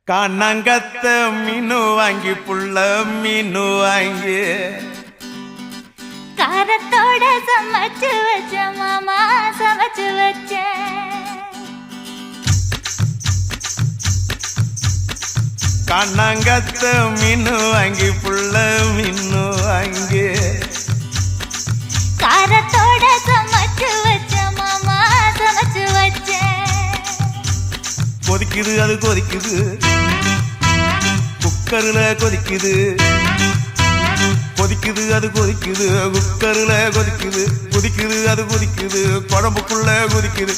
கண்ணங்கத்த மீனு வாங்கி புள்ள மீனு வாங்கி காரத்தோட சமைச்சு வச்ச மாமா சமைச்சு வச்ச கண்ணங்கத்த மீனு வாங்கி புள்ள மீனு வாங்கி காரத்தோட சமைச்சு வச்ச மாமா சமைச்சு வச்ச கொதிக்குது அது கொதிக்குது குக்கர்ல கொதிக்குது கொதிக்குது அது கொதிக்குது குக்கர்ல கொதிக்குது கொதிக்குது அது கொதிக்குது குழம்புக்குள்ள கொதிக்குது